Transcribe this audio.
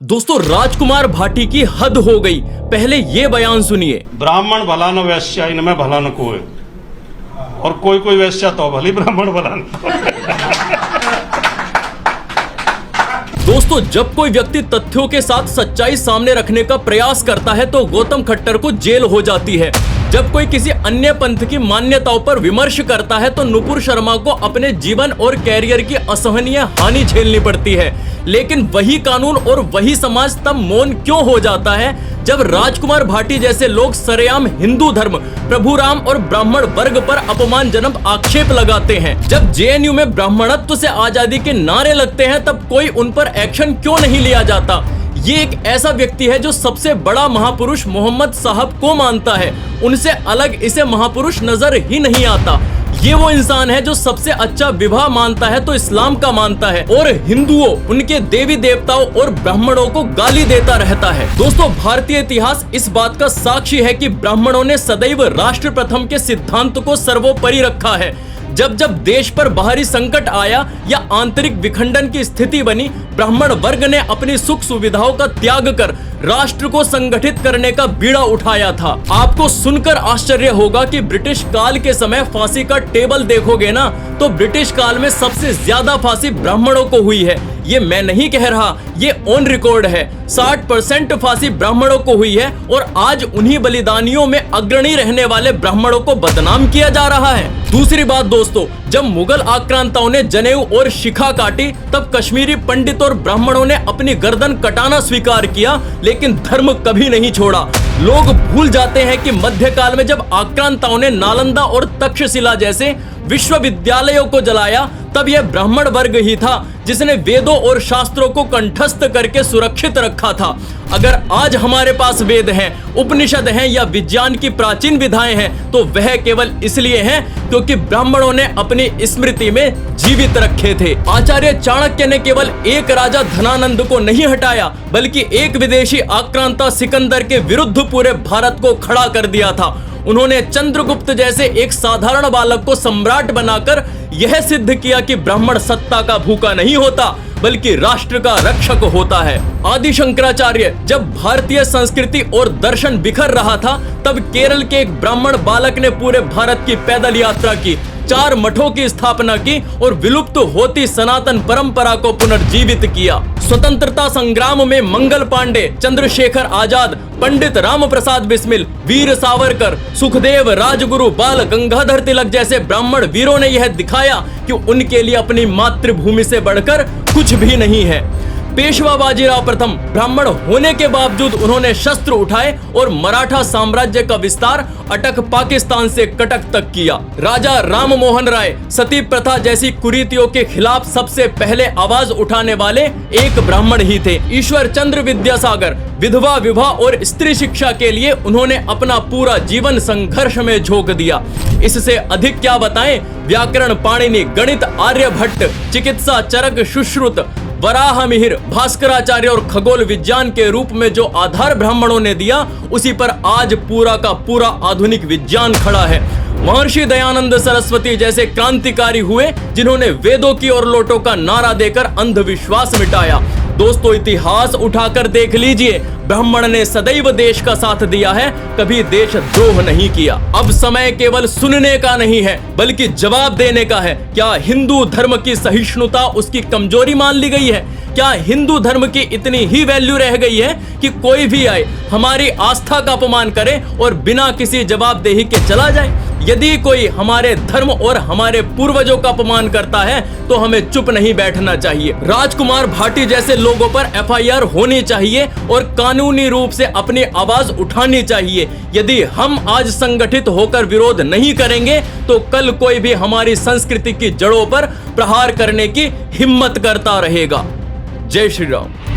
दोस्तों राजकुमार भाटी की हद हो गई। पहले ये बयान सुनिए। ब्राह्मण भला न वैश्या इनमें भला न कोई, और कोई कोई वैश्या तो भली ब्राह्मण भला न कोई। दोस्तों जब कोई व्यक्ति तथ्यों के साथ सच्चाई सामने रखने का प्रयास करता है तो गौतम खट्टर को जेल हो जाती है। जब कोई किसी अन्य पंथ की मान्यताओं पर विमर्श करता है तो नुपुर शर्मा को अपने जीवन और कैरियर की असहनीय हानि झेलनी पड़ती है। लेकिन वही कानून और वही समाज तब मौन क्यों हो जाता है जब राजकुमार भाटी जैसे लोग सरेआम हिंदू धर्म, प्रभु राम और ब्राह्मण वर्ग पर अपमानजनक आक्षेप लगाते हैं। जब जेएनयू में ब्राह्मणत्व से आजादी के नारे लगते हैं तब कोई उन पर एक्शन क्यों नहीं लिया जाता। ये एक ऐसा व्यक्ति है जो सबसे बड़ा महापुरुष मोहम्मद साहब को मानता है, उनसे अलग इसे महापुरुष नजर ही नहीं आता। ये वो इंसान है जो सबसे अच्छा विवाह मानता है तो इस्लाम का मानता है और हिंदुओं उनके देवी देवताओं और ब्राह्मणों को गाली देता रहता है। दोस्तों भारतीय इतिहास इस बात का साक्षी है कि ब्राह्मणों ने सदैव राष्ट्र प्रथम के सिद्धांत को सर्वोपरि रखा है। जब जब देश पर बाहरी संकट आया या आंतरिक विखंडन की स्थिति बनी, ब्राह्मण वर्ग ने अपनी सुख सुविधाओं का त्याग कर राष्ट्र को संगठित करने का बीड़ा उठाया था। आपको सुनकर आश्चर्य होगा कि ब्रिटिश काल के समय फांसी का टेबल देखोगे ना तो ब्रिटिश काल में सबसे ज्यादा फांसी ब्राह्मणों को हुई है। ये मैं नहीं कह रहा, ये ऑन रिकॉर्ड है। 60% फांसी ब्राह्मणों को हुई है और आज उन्हीं बलिदानियों में अग्रणी रहने वाले ब्राह्मणों को बदनाम किया जा रहा है। दूसरी बात दोस्तों, जब मुगल आक्रांताओं ने जनेऊ और शिखा काटी तब कश्मीरी पंडित और ब्राह्मणों ने अपनी गर्दन कटाना स्वीकार किया, लेकिन धर्म कभी नहीं छोड़ा। लोग भूल जाते हैं कि मध्यकाल में जब आक्रांताओं ने नालंदा और तक्षशिला जैसे विश्वविद्यालयों को जलाया तब यह ब्राह्मण वर्ग ही था जिसने वेदों और शास्त्रों को कंठस्थ करके सुरक्षित रखा था। अगर आज हमारे पास वेद हैं, उपनिषद हैं या विज्ञान की प्राचीन विधाएं हैं तो वह केवल इसलिए हैं क्योंकि ब्राह्मणों ने अपनी स्मृति में जीवित रखे थे। आचार्य चाणक्य ने केवल एक राजा धनानंद को नहीं हटाया बल्कि एक विदेशी आक्रांता सिकंदर के विरुद्ध पूरे भारत को खड़ा कर दिया था। उन्होंने चंद्रगुप्त जैसे एक साधारण बालक को सम्राट बनाकर यह सिद्ध किया कि ब्राह्मण सत्ता का भूखा नहीं होता बल्कि राष्ट्र का रक्षक होता है। आदि शंकराचार्य जब भारतीय संस्कृति और दर्शन बिखर रहा था तब केरल के एक ब्राह्मण बालक ने पूरे भारत की पैदल यात्रा की, 4 मठों की स्थापना की और विलुप्त होती सनातन परंपरा को पुनर्जीवित किया। स्वतंत्रता संग्राम में मंगल पांडे, चंद्रशेखर आजाद, पंडित राम प्रसाद बिस्मिल, वीर सावरकर, सुखदेव, राजगुरु, बाल गंगाधर तिलक जैसे ब्राह्मण वीरों ने यह दिखाया कि उनके लिए अपनी मातृभूमि से बढ़कर कुछ भी नहीं है। पेशवा बाजीराव प्रथम ब्राह्मण होने के बावजूद उन्होंने शस्त्र उठाए और मराठा साम्राज्य का विस्तार अटक पाकिस्तान से कटक तक किया। राजा राम मोहन राय सती प्रथा जैसी कुरीतियों के खिलाफ सबसे पहले आवाज उठाने वाले एक ब्राह्मण ही थे। ईश्वर चंद्र विद्यासागर विधवा विवाह और स्त्री शिक्षा के लिए उन्होंने अपना पूरा जीवन संघर्ष में झोंक दिया। इससे अधिक क्या बताएं, व्याकरण पाणिनि, गणित आर्यभट्ट, चिकित्सा चरक सुश्रुत, वराह मिहिर, भास्कराचार्य और खगोल विज्ञान के रूप में जो आधार ब्राह्मणों ने दिया उसी पर आज पूरा का पूरा आधुनिक विज्ञान खड़ा है। महर्षि दयानंद सरस्वती जैसे क्रांतिकारी हुए जिन्होंने वेदों की ओर लौटो का नारा देकर अंधविश्वास मिटाया। दोस्तों इतिहास उठाकर देख लीजिए, ब्राह्मण ने सदैव देश का साथ दिया है, कभी देशद्रोह नहीं किया। अब समय केवल सुनने का नहीं है बल्कि जवाब देने का है। क्या हिंदू धर्म की सहिष्णुता उसकी कमजोरी मान ली गई है? क्या हिंदू धर्म की इतनी ही वैल्यू रह गई है कि कोई भी आए हमारी आस्था का अपमान करे और बिना किसी जवाबदेही के चला जाए? यदि कोई हमारे धर्म और हमारे पूर्वजों का अपमान करता है तो हमें चुप नहीं बैठना चाहिए। राजकुमार भाटी जैसे लोगों पर एफआईआर होनी चाहिए और कानूनी रूप से अपनी आवाज उठानी चाहिए। यदि हम आज संगठित होकर विरोध नहीं करेंगे तो कल कोई भी हमारी संस्कृति की जड़ों पर प्रहार करने की हिम्मत करता रहेगा। जय श्री राम।